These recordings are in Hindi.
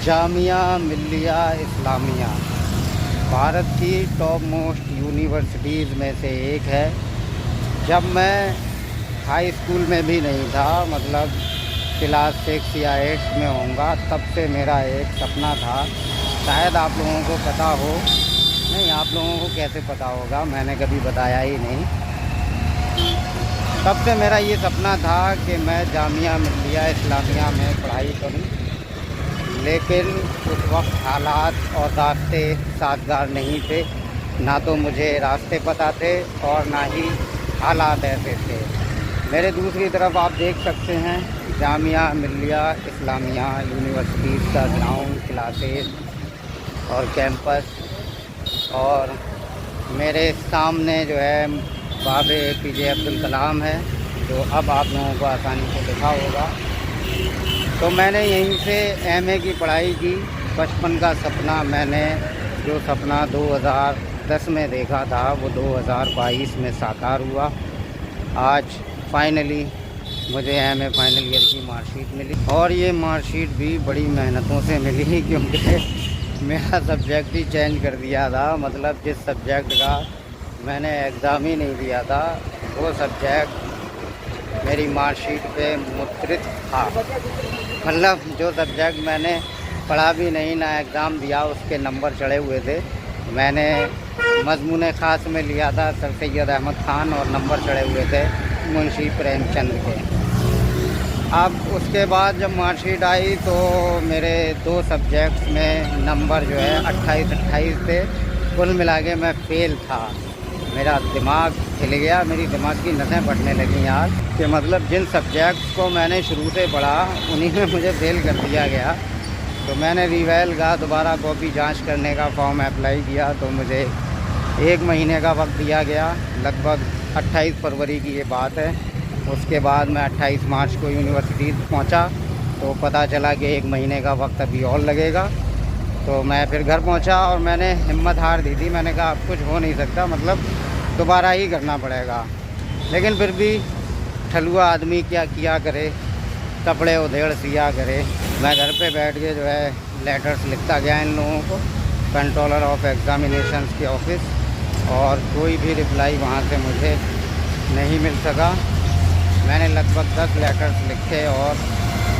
जामिया मिल्लिया इस्लामिया भारत की टॉप मोस्ट यूनिवर्सिटीज़ में से एक है। जब मैं हाई स्कूल में भी नहीं था, मतलब क्लास 6 या 8 में होऊंगा, तब से मेरा एक सपना था। शायद आप लोगों को पता हो, नहीं आप लोगों को कैसे पता होगा, मैंने कभी बताया ही नहीं। तब से मेरा ये सपना था कि मैं जामिया मिल्लिया इस्लामिया में पढ़ाई करूं, लेकिन उस वक्त हालात और रास्ते साजगार नहीं थे। ना तो मुझे रास्ते पता थे और ना ही हालात ऐसे थे। मेरे दूसरी तरफ आप देख सकते हैं जामिया मिल्लिया इस्लामिया यूनिवर्सिटीज़ का ग्राउंड, क्लासेस और कैंपस। और मेरे सामने जो है बाबे APJ अब्दुल कलाम है, जो अब आप लोगों को आसानी से दिखा होगा। तो मैंने यहीं से MA की पढ़ाई की। बचपन का सपना, मैंने जो सपना 2010 में देखा था, वो 2022 में साकार हुआ। आज फाइनली मुझे MA फाइनल ईयर की मार्कशीट मिली, और ये मार्कशीट भी बड़ी मेहनतों से मिली, क्योंकि मेरा सब्जेक्ट ही चेंज कर दिया था। मतलब जिस सब्जेक्ट का मैंने एग्ज़ाम ही नहीं दिया था, वो सब्जेक्ट मेरी मार्कशीट पे मुद्रित था। मतलब जो सब्जेक्ट मैंने पढ़ा भी नहीं, ना एग्ज़ाम दिया, उसके नंबर चढ़े हुए थे। मैंने मज़मून ख़ास में लिया था सर सैयद अहमद ख़ान, और नंबर चढ़े हुए थे मुंशी प्रेमचंद के। अब उसके बाद जब मार्कशीट आई तो मेरे 2 सब्जेक्ट्स में नंबर जो है 28 थे। कुल मिला के मैं फ़ेल था। मेरा दिमाग हिल गया, मेरी दिमाग की नसें फटने लगी यार, कि मतलब जिन सब्जेक्ट्स को मैंने शुरू से पढ़ा उन्हीं में मुझे फ़ेल कर दिया गया। तो मैंने रिवेल का दोबारा कॉपी जांच करने का फॉर्म अप्लाई किया, तो मुझे 1 महीने का वक्त दिया गया। लगभग 28 फरवरी की ये बात है। उसके बाद मैं 28 मार्च को यूनिवर्सिटी पहुंचा, तो पता चला कि 1 महीने का वक्त अभी और लगेगा। तो मैं फिर घर पहुंचा और मैंने हिम्मत हार दी थी। मैंने कहा अब कुछ हो नहीं सकता, मतलब दोबारा ही करना पड़ेगा। लेकिन फिर भी ठलुआ आदमी क्या किया करे, कपड़े उधेड़ सिया करे। मैं घर पे बैठ के जो है लेटर्स लिखता गया इन लोगों को, कंट्रोलर ऑफ एग्ज़ामिनेशंस के ऑफिस, और कोई भी रिप्लाई वहाँ से मुझे नहीं मिल सका। मैंने लगभग 10 लेटर्स लिखे और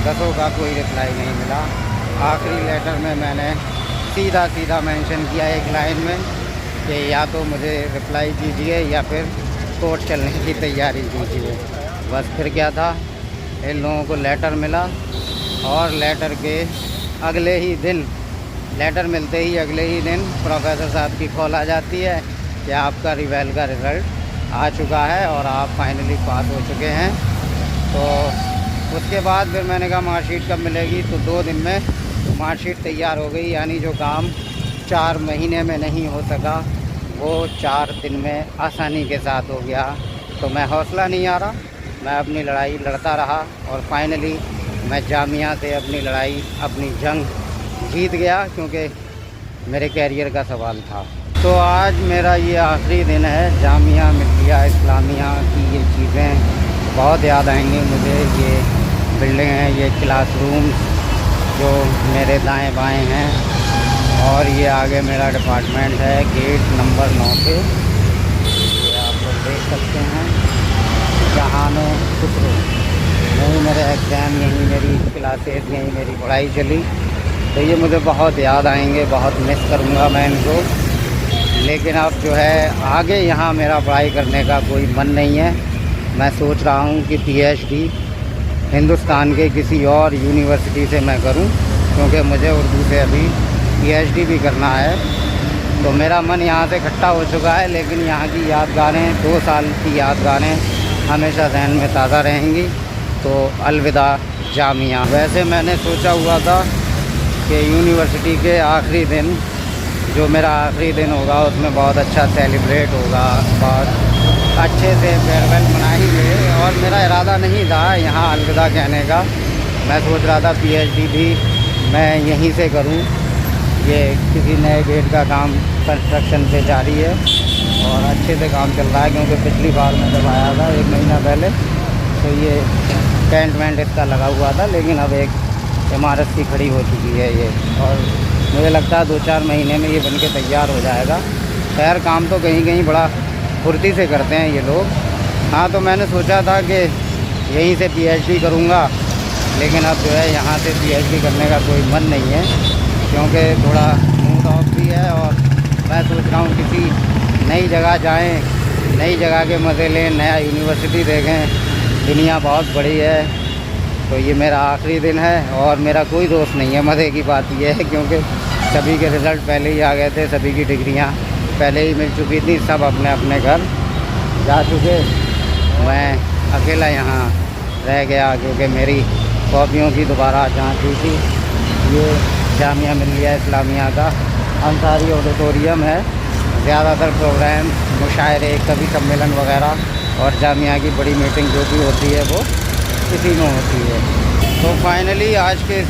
10 का कोई रिप्लाई नहीं मिला। आखिरी लेटर में मैंने सीधा मेंशन किया एक लाइन में कि या तो मुझे रिप्लाई कीजिए या फिर कोर्ट चलने की तैयारी कीजिए। बस फिर क्या था, इन लोगों को लेटर मिला, और लेटर के अगले ही दिन, लेटर मिलते ही अगले ही दिन प्रोफेसर साहब की कॉल आ जाती है कि आपका रिवेल का रिज़ल्ट आ चुका है और आप फाइनली पास हो चुके हैं। तो उसके बाद फिर मैंने कहा मार्कशीट कब मिलेगी, तो 2 दिन में मार्कशीट तैयार हो गई। यानी जो काम 4 महीने में नहीं हो सका, वो 4 दिन में आसानी के साथ हो गया। तो मैं हौसला नहीं आ रहा, मैं अपनी लड़ाई लड़ता रहा, और फाइनली मैं जामिया से अपनी लड़ाई, अपनी जंग जीत गया, क्योंकि मेरे कैरियर का सवाल था। तो आज मेरा ये आखिरी दिन है जामिया मिल्लिया इस्लामिया की। ये चीज़ें बहुत याद आएंगी मुझे। ये बिल्डिंग है, ये क्लासरूम जो मेरे दाएं बाएं हैं, और ये आगे मेरा डिपार्टमेंट है, गेट नंबर 9 पे। ये आप लोग देख सकते हैं, जहानो खुसरो। यहीं मेरे एग्ज़ाम, यहीं मेरी क्लासेस, यहीं मेरी पढ़ाई चली। तो ये मुझे बहुत याद आएंगे, बहुत मिस करूँगा मैं इनको। लेकिन अब जो है आगे यहाँ मेरा पढ़ाई करने का कोई मन नहीं है। मैं सोच रहा हूँ कि PhD हिंदुस्तान के किसी और यूनिवर्सिटी से मैं करूँ, क्योंकि मुझे उर्दू से अभी PhD भी करना है। तो मेरा मन यहाँ से इकट्ठा हो चुका है, लेकिन यहाँ की यादगारें, 2 साल की यादगारें हमेशा जहन में ताज़ा रहेंगी। तो अलविदा जामिया। वैसे मैंने सोचा हुआ था कि यूनिवर्सिटी के आखिरी दिन, जो मेरा आखिरी दिन होगा, उसमें बहुत अच्छा सेलिब्रेट होगा, बहुत अच्छे से फेयरवेल मनाएंगे। और मेरा इरादा नहीं था यहाँ अलविदा कहने का। मैं सोच रहा था PhD भी मैं यहीं से करूँ। ये किसी नए गेट का काम कंस्ट्रक्शन पे जारी है, और अच्छे से काम चल रहा है, क्योंकि पिछली बार मैं जब आया था 1 महीना पहले, तो ये टेंट वेंट इसका लगा हुआ था। लेकिन अब एक इमारत सी खड़ी हो चुकी है ये, और मुझे लगता है 2-4 महीने में ये बन के तैयार हो जाएगा। खैर काम तो कहीं कहीं बड़ा फुर्ती से करते हैं ये लोग। हाँ, तो मैंने सोचा था कि यहीं से पीएचडी करूँगा, लेकिन अब जो है यहाँ से पीएचडी करने का कोई मन नहीं है, क्योंकि थोड़ा मूड ऑफ भी है। और मैं सोच रहा हूँ किसी नई जगह जाएं, नई जगह के मज़े लें, नया यूनिवर्सिटी देखें। दुनिया बहुत बड़ी है। तो ये मेरा आखिरी दिन है और मेरा कोई दोस्त नहीं है। मज़े की बात यह है क्योंकि सभी के रिज़ल्ट पहले ही आ गए थे, सभी की डिग्रियाँ पहले ही मिल चुकी थी, सब अपने अपने घर जा चुके। मैं अकेला यहाँ रह गया क्योंकि मेरी कॉपियों की दोबारा जांच हुई थी। ये जामिया मिल्लिया इस्लामिया का अंसारी ऑडिटोरियम है। ज़्यादातर प्रोग्राम, मुशायरे, कवि सम्मेलन वगैरह और जामिया की बड़ी मीटिंग जो भी होती है वो इसी में होती है। तो फाइनली आज के इस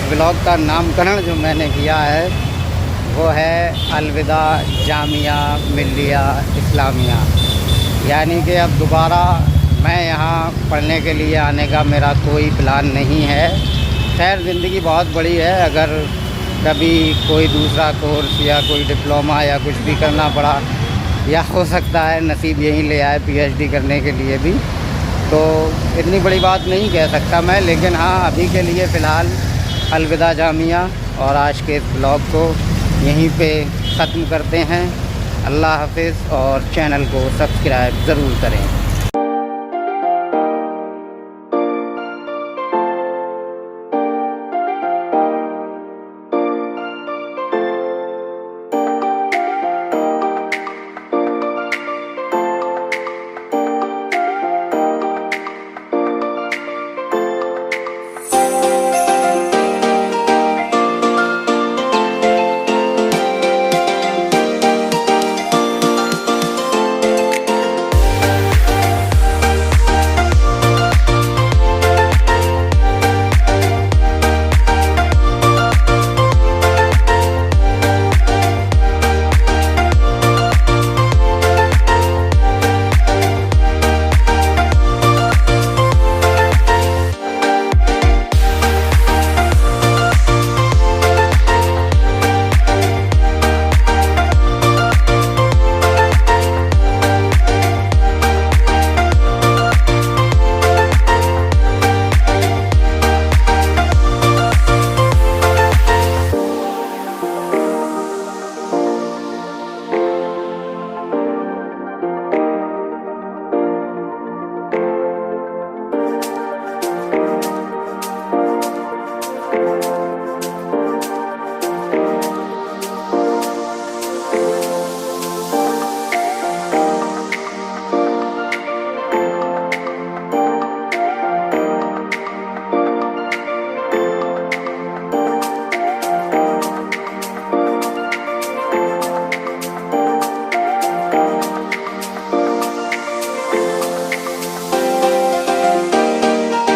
ब्लॉग का नामकरण जो मैंने किया है वो है अलविदा जामिया मिल्लिया इस्लामिया। यानी कि अब दोबारा मैं यहाँ पढ़ने के लिए आने का मेरा कोई प्लान नहीं है। खैर ज़िंदगी बहुत बड़ी है, अगर कभी कोई दूसरा कोर्स या कोई डिप्लोमा या कुछ भी करना पड़ा, या हो सकता है नसीब यहीं ले आए पीएचडी करने के लिए भी, तो इतनी बड़ी बात नहीं कह सकता मैं। लेकिन हाँ, अभी के लिए फ़िलहाल अलविदा जामिया। और आज के इस ब्लॉग को यहीं पे ख़त्म करते हैं। अल्लाह हाफ़िज़, और चैनल को सब्सक्राइब ज़रूर करें।